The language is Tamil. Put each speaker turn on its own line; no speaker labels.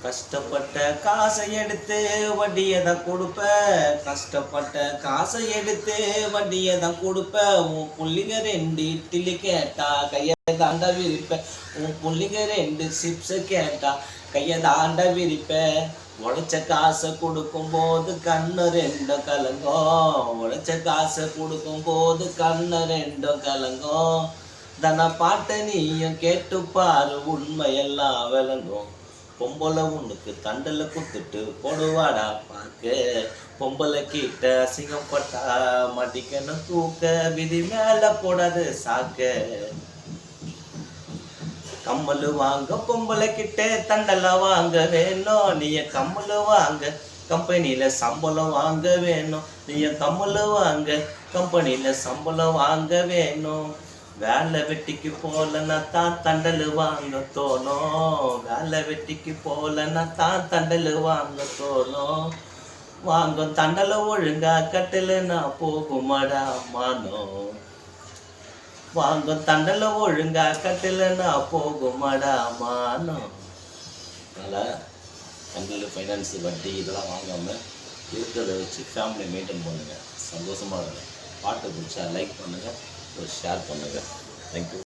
கஷ்டப்பட்ட காசை எடுத்து வட்டியை தான் கொடுப்ப. கஷ்டப்பட்ட காசை எடுத்து வட்டியை தான் கொடுப்ப. உன் புள்ளிங்க 2 இட்லி கேட்டா கையை தாண்ட விரிப்ப. உன் புள்ளிங்க 2 சிப்ஸ் கேட்டா கையை தாண்ட விரிப்ப. உழைச்ச காசை கொடுக்கும் போது கண்ணு 2 கலங்கும். உழைச்ச காசை கொடுக்கும் போது கண்ணு 2 கலங்கும். தன பாட்ட நீயும் கேட்டு பாரு, உண்மையெல்லாம் விளங்கும். பொம்பளை உனக்கு தண்டல குத்துட்டு போடுவாடா பாக்க. பொம்பளை கிட்ட அசிங்கப்பட்டா மடிக்கணும் தூக்க. விதி மேல போடாது சாக்க. கம்மல் வாங்க பொம்பளை கிட்ட தண்டல வாங்க வேணும். நீய கம்மல் வாங்க கம்பெனியில சம்பளம் வாங்க வேணும். நீய கம்மல் வாங்க கம்பெனியில சம்பளம் வாங்க வேணும். வேலை வெட்டிக்கு போலன்னா தான் தண்டல் வாங்க தோணும். வேலை வெட்டிக்கு போலன்னா தான் தண்டல் வாங்க தோணும். வாங்கும் தண்டலை ஒழுங்கா கட்டலுன்னா போகுமாடா மானோம். வாங்கும் தண்டலை ஒழுங்கா கட்டலுன்னா போகுமாடா மானோம். அதனால் தண்டல் ஃபைனான்ஸ் வட்டி இதெல்லாம் வாங்காமல் இருக்கிறத வச்சு ஃபேமிலியை மெயின்டைன் பண்ணுங்கள். சந்தோஷமாக இருங்க. பாட்டு பிடிச்சா லைக் பண்ணுங்கள், ஷேர் பண்ணுங்கள். தேங்க்யூ.